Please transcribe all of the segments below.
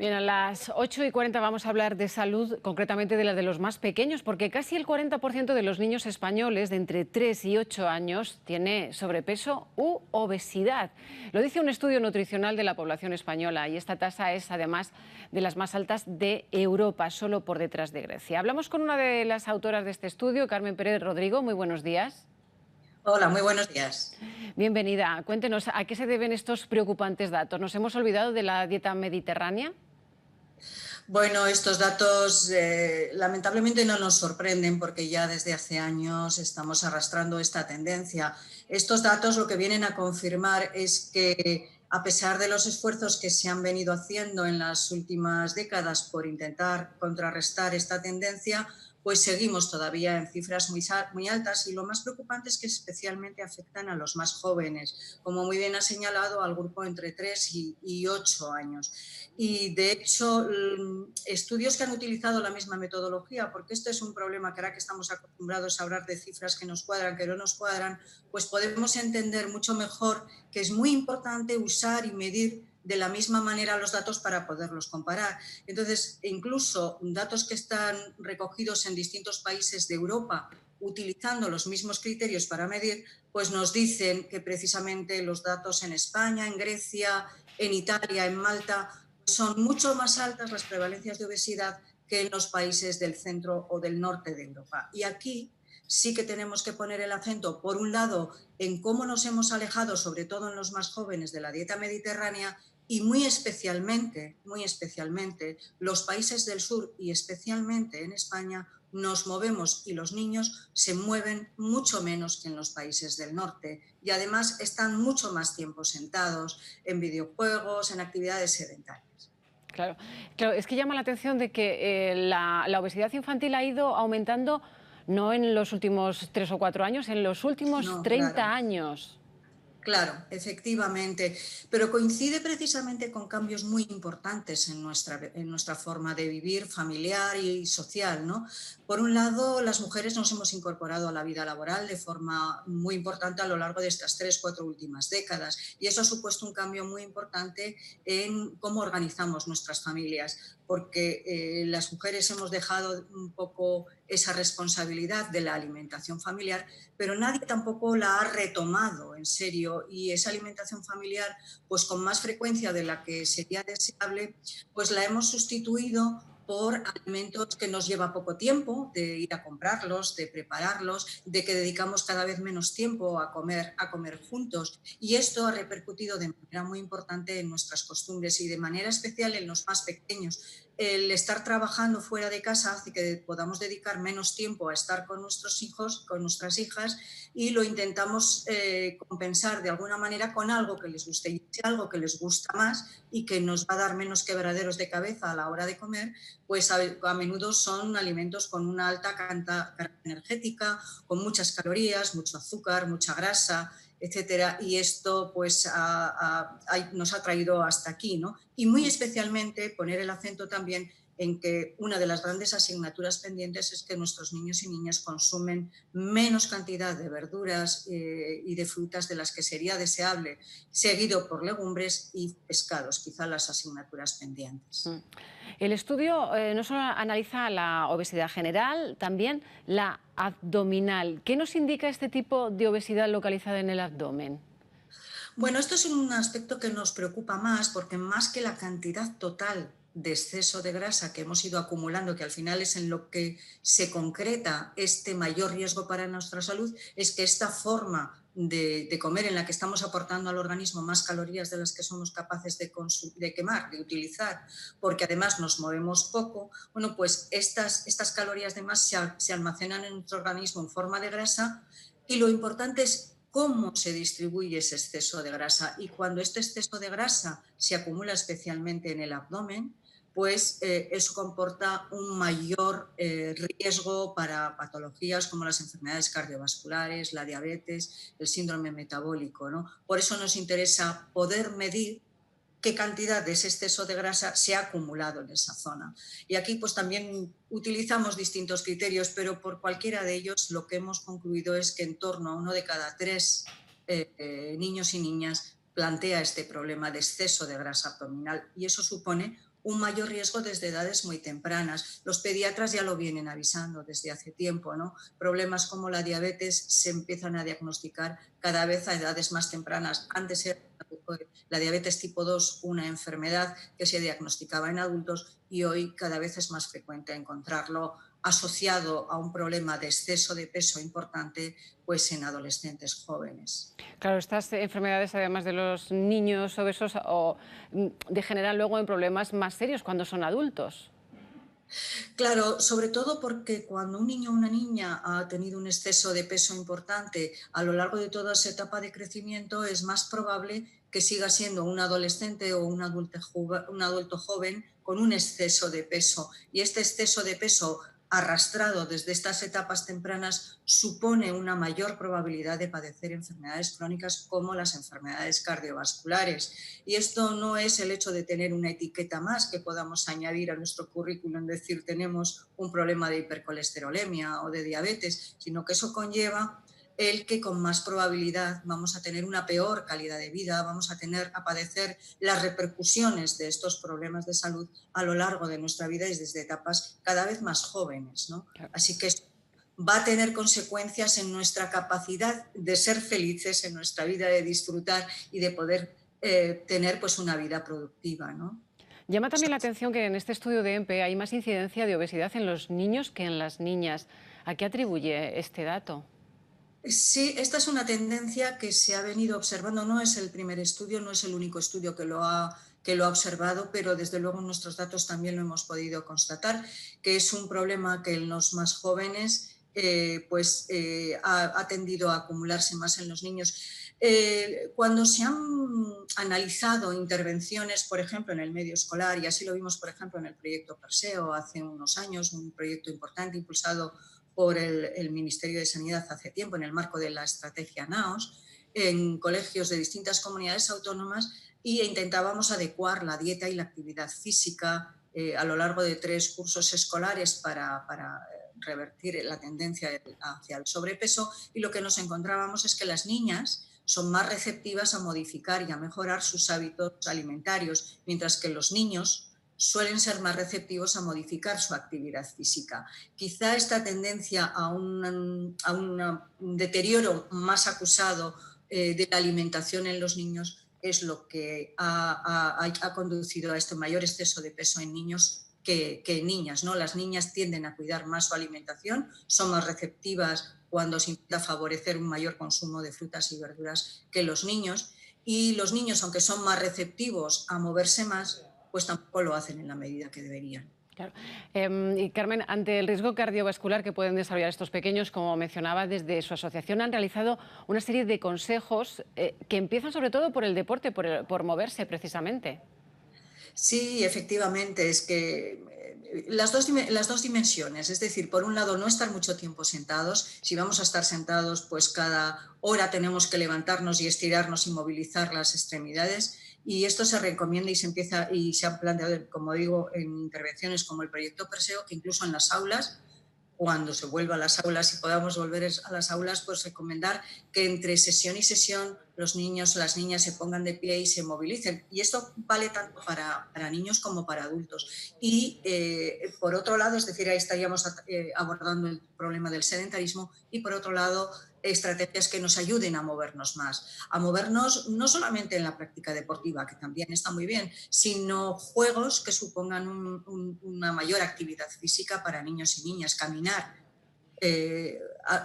Bien, a las 8:40 vamos a hablar de salud, concretamente de la de los más pequeños, porque casi el 40% de los niños españoles de entre 3 y 8 años tiene sobrepeso u obesidad. Lo dice un estudio nutricional de la población española y esta tasa es además de las más altas de Europa, solo por detrás de Grecia. Hablamos con una de las autoras de este estudio, Carmen Pérez Rodrigo. Muy buenos días. Hola, muy buenos días. Bienvenida. Cuéntenos, ¿a qué se deben estos preocupantes datos? ¿Nos hemos olvidado de la dieta mediterránea? Bueno, estos datos lamentablemente no nos sorprenden porque ya desde hace años estamos arrastrando esta tendencia. Estos datos lo que vienen a confirmar es que a pesar de los esfuerzos que se han venido haciendo en las últimas décadas por intentar contrarrestar esta tendencia, pues seguimos todavía en cifras muy altas y lo más preocupante es que especialmente afectan a los más jóvenes, como muy bien ha señalado, al grupo entre 3 y 8 años. Y de hecho, estudios que han utilizado la misma metodología, porque esto es un problema que ahora que estamos acostumbrados a hablar de cifras que nos cuadran, que no nos cuadran, pues podemos entender mucho mejor que es muy importante usar y medir de la misma manera los datos para poderlos comparar. Entonces, incluso datos que están recogidos en distintos países de Europa utilizando los mismos criterios para medir, pues nos dicen que precisamente los datos en España, en Grecia, en Italia, en Malta, son mucho más altas las prevalencias de obesidad que en los países del centro o del norte de Europa. Y aquí sí que tenemos que poner el acento, por un lado, en cómo nos hemos alejado, sobre todo en los más jóvenes, de la dieta mediterránea y muy especialmente, los países del sur y especialmente en España nos movemos y los niños se mueven mucho menos que en los países del norte y además están mucho más tiempo sentados en videojuegos, en actividades sedentarias. Claro, claro, es que llama la atención de que la obesidad infantil ha ido aumentando no en los últimos 3 o 4 años, en los últimos No, claro. 30 años. Claro, efectivamente, pero coincide precisamente con cambios muy importantes en nuestra forma de vivir familiar y social, ¿no? Por un lado, las mujeres nos hemos incorporado a la vida laboral de forma muy importante a lo largo de estas 3, 4 últimas décadas y eso ha supuesto un cambio muy importante en cómo organizamos nuestras familias, porque las mujeres hemos dejado un poco esa responsabilidad de la alimentación familiar, pero nadie tampoco la ha retomado en serio y esa alimentación familiar, pues con más frecuencia de la que sería deseable, pues la hemos sustituido por alimentos que nos lleva poco tiempo de ir a comprarlos, de prepararlos, de que dedicamos cada vez menos tiempo a comer juntos. Y esto ha repercutido de manera muy importante en nuestras costumbres y de manera especial en los más pequeños. El estar trabajando fuera de casa hace que podamos dedicar menos tiempo a estar con nuestros hijos, con nuestras hijas, y lo intentamos compensar de alguna manera con algo que les guste. Y si algo que les gusta más y que nos va a dar menos quebraderos de cabeza a la hora de comer, pues a menudo son alimentos con una alta carga energética, con muchas calorías, mucho azúcar, mucha grasa, etcétera, y esto pues nos ha traído hasta aquí, ¿no? Y muy especialmente poner el acento también en que una de las grandes asignaturas pendientes es que nuestros niños y niñas consumen menos cantidad de verduras y de frutas de las que sería deseable, seguido por legumbres y pescados, quizá las asignaturas pendientes. Mm. El estudio no solo analiza la obesidad general, también la abdominal. ¿Qué nos indica este tipo de obesidad localizada en el abdomen? Bueno, esto es un aspecto que nos preocupa más porque más que la cantidad total de exceso de grasa que hemos ido acumulando, que al final es en lo que se concreta este mayor riesgo para nuestra salud, es que esta forma de comer en la que estamos aportando al organismo más calorías de las que somos capaces de quemar, de utilizar, porque además nos movemos poco, bueno, pues estas calorías de más se almacenan en nuestro organismo en forma de grasa y lo importante es cómo se distribuye ese exceso de grasa. Y cuando este exceso de grasa se acumula especialmente en el abdomen, pues eso comporta un mayor riesgo para patologías como las enfermedades cardiovasculares, la diabetes, el síndrome metabólico, ¿no? Por eso nos interesa poder medir qué cantidad de ese exceso de grasa se ha acumulado en esa zona. Y aquí pues también utilizamos distintos criterios, pero por cualquiera de ellos lo que hemos concluido es que en torno a uno de cada tres niños y niñas plantea este problema de exceso de grasa abdominal y eso supone un mayor riesgo desde edades muy tempranas. Los pediatras ya lo vienen avisando desde hace tiempo, ¿no? Problemas como la diabetes se empiezan a diagnosticar cada vez a edades más tempranas. Antes era la diabetes tipo 2 una enfermedad que se diagnosticaba en adultos y hoy cada vez es más frecuente encontrarlo asociado a un problema de exceso de peso importante, pues en adolescentes jóvenes. Claro, estas enfermedades, además de los niños obesos, degeneran luego en problemas más serios cuando son adultos. Claro, sobre todo porque cuando un niño o una niña ha tenido un exceso de peso importante a lo largo de toda esa etapa de crecimiento, es más probable que siga siendo un adolescente o un adulto joven con un exceso de peso. Y este exceso de peso arrastrado desde estas etapas tempranas supone una mayor probabilidad de padecer enfermedades crónicas como las enfermedades cardiovasculares. Y esto no es el hecho de tener una etiqueta más que podamos añadir a nuestro currículum, decir tenemos un problema de hipercolesterolemia o de diabetes, sino que eso conlleva el que con más probabilidad vamos a tener una peor calidad de vida, vamos a padecer las repercusiones de estos problemas de salud a lo largo de nuestra vida y desde etapas cada vez más jóvenes, ¿no? Claro. Así que va a tener consecuencias en nuestra capacidad de ser felices, en nuestra vida de disfrutar y de poder tener pues una vida productiva, ¿no? Llama también la atención que en este estudio de EMPE hay más incidencia de obesidad en los niños que en las niñas. ¿A qué atribuye este dato? Sí, esta es una tendencia que se ha venido observando. No es el primer estudio, no es el único estudio que lo ha observado, pero desde luego en nuestros datos también lo hemos podido constatar, que es un problema que en los más jóvenes ha tendido a acumularse más en los niños. Cuando se han analizado intervenciones, por ejemplo, en el medio escolar, y así lo vimos, por ejemplo, en el proyecto Perseo hace unos años, un proyecto importante impulsado por el Ministerio de Sanidad hace tiempo en el marco de la estrategia NAOS, en colegios de distintas comunidades autónomas e intentábamos adecuar la dieta y la actividad física a lo largo de 3 cursos escolares para revertir la tendencia hacia el sobrepeso, y lo que nos encontrábamos es que las niñas son más receptivas a modificar y a mejorar sus hábitos alimentarios, mientras que los niños suelen ser más receptivos a modificar su actividad física. Quizá esta tendencia un deterioro más acusado de la alimentación en los niños es lo que ha conducido a este mayor exceso de peso en niños que en niñas, ¿no? Las niñas tienden a cuidar más su alimentación, son más receptivas cuando se intenta favorecer un mayor consumo de frutas y verduras que los niños. Y los niños, aunque son más receptivos a moverse más, pues tampoco lo hacen en la medida que deberían. Claro. Y Carmen, ante el riesgo cardiovascular que pueden desarrollar estos pequeños, como mencionaba, desde su asociación han realizado una serie de consejos que empiezan sobre todo por el deporte, por moverse precisamente. Sí, efectivamente, es que las dos dimensiones, es decir, por un lado, no estar mucho tiempo sentados. Si vamos a estar sentados, pues cada hora tenemos que levantarnos y estirarnos y movilizar las extremidades. Y esto se recomienda y se han planteado, como digo, en intervenciones como el proyecto Perseo, que incluso en las aulas, cuando se vuelva a las aulas y podamos volver a las aulas, pues recomendar que entre sesión y sesión los niños, las niñas se pongan de pie y se movilicen. Y esto vale tanto para niños como para adultos. Y por otro lado, es decir, ahí estaríamos abordando el problema del sedentarismo, y por otro lado, estrategias que nos ayuden a movernos no solamente en la práctica deportiva, que también está muy bien, sino juegos que supongan una mayor actividad física para niños y niñas, caminar,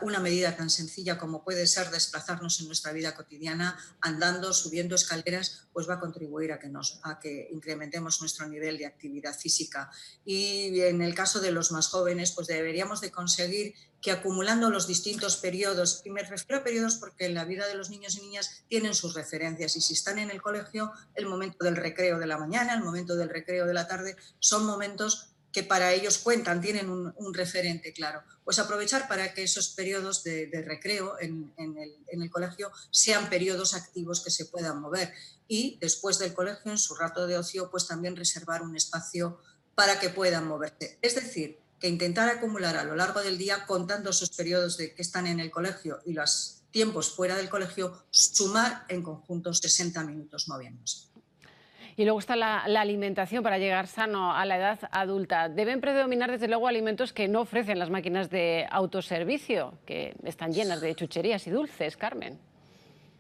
una medida tan sencilla como puede ser desplazarnos en nuestra vida cotidiana, andando, subiendo escaleras, pues va a contribuir a que incrementemos nuestro nivel de actividad física. Y en el caso de los más jóvenes, pues deberíamos de conseguir que acumulando los distintos periodos, y me refiero a periodos porque en la vida de los niños y niñas tienen sus referencias, y si están en el colegio, el momento del recreo de la mañana, el momento del recreo de la tarde, son momentos que para ellos cuentan, tienen un referente claro. Pues aprovechar para que esos periodos de recreo en el colegio sean periodos activos que se puedan mover. Y después del colegio, en su rato de ocio, pues también reservar un espacio para que puedan moverse. Es decir, que intentar acumular a lo largo del día, contando esos periodos de que están en el colegio y los tiempos fuera del colegio, sumar en conjunto 60 minutos moviéndose. Y luego está la alimentación para llegar sano a la edad adulta. Deben predominar, desde luego, alimentos que no ofrecen las máquinas de autoservicio, que están llenas de chucherías y dulces, Carmen.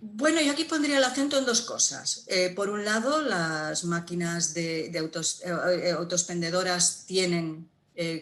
Bueno, yo aquí pondría el acento en dos cosas. Por un lado, las máquinas de autoexpendedoras tienen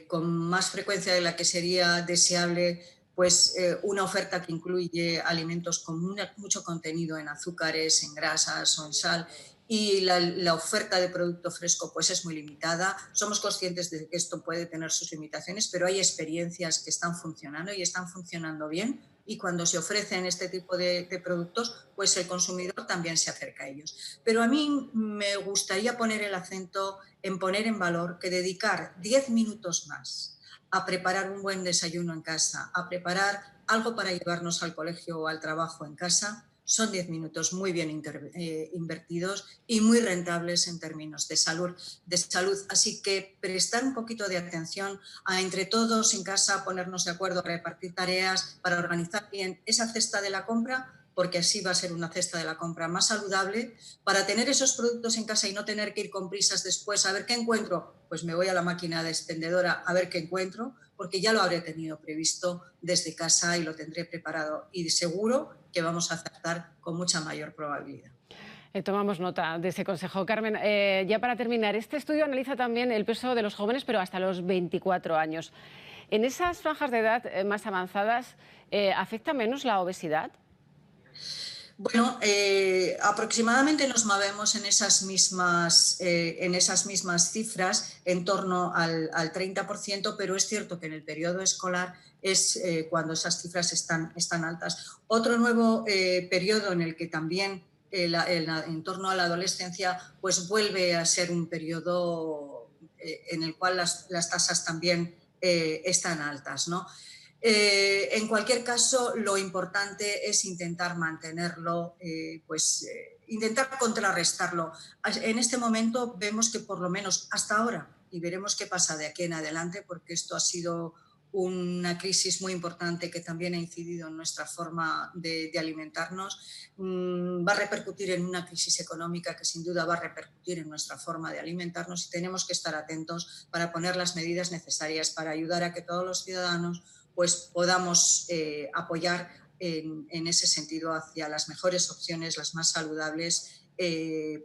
con más frecuencia de la que sería deseable pues una oferta que incluye alimentos con mucho contenido en azúcares, en grasas o en sal, y la oferta de producto fresco pues es muy limitada. Somos conscientes de que esto puede tener sus limitaciones, pero hay experiencias que están funcionando y están funcionando bien, y cuando se ofrecen este tipo de productos, pues el consumidor también se acerca a ellos. Pero a mí me gustaría poner el acento en poner en valor que dedicar 10 minutos más a preparar un buen desayuno en casa, a preparar algo para llevarnos al colegio o al trabajo en casa, son 10 minutos muy bien invertidos y muy rentables en términos de salud. Así que prestar un poquito de atención a entre todos en casa ponernos de acuerdo a repartir tareas para organizar bien esa cesta de la compra, porque así va a ser una cesta de la compra más saludable, para tener esos productos en casa y no tener que ir con prisas después a ver qué encuentro. Pues me voy a la máquina de expendedora a ver qué encuentro, porque ya lo habré tenido previsto desde casa y lo tendré preparado, y seguro que vamos a acertar con mucha mayor probabilidad. Tomamos nota de ese consejo. Carmen, ya para terminar, este estudio analiza también el peso de los jóvenes, pero hasta los 24 años. ¿En esas franjas de edad más avanzadas afecta menos la obesidad? Bueno, aproximadamente nos movemos en esas mismas cifras, en torno al 30%, pero es cierto que en el periodo escolar es cuando esas cifras están altas. Otro nuevo periodo en el que también en torno a la adolescencia pues vuelve a ser un periodo en el cual las tasas también están altas, ¿no? En cualquier caso, lo importante es intentar mantenerlo, intentar contrarrestarlo. En este momento vemos que por lo menos hasta ahora, y veremos qué pasa de aquí en adelante, porque esto ha sido una crisis muy importante que también ha incidido en nuestra forma de alimentarnos, va a repercutir en una crisis económica que sin duda va a repercutir en nuestra forma de alimentarnos, y tenemos que estar atentos para poner las medidas necesarias para ayudar a que todos los ciudadanos pues podamos apoyar en ese sentido hacia las mejores opciones, las más saludables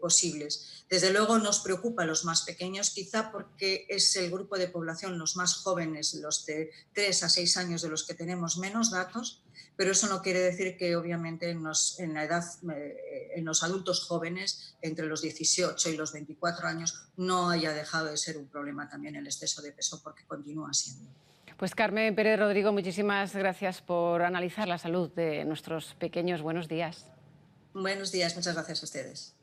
posibles. Desde luego nos preocupa a los más pequeños, quizá porque es el grupo de población, los más jóvenes, los de 3 a 6 años, de los que tenemos menos datos, pero eso no quiere decir que obviamente en los adultos jóvenes, entre los 18 y los 24 años, no haya dejado de ser un problema también el exceso de peso, porque continúa siendo. Pues Carmen Pérez Rodrigo, muchísimas gracias por analizar la salud de nuestros pequeños. Buenos días. Buenos días, muchas gracias a ustedes.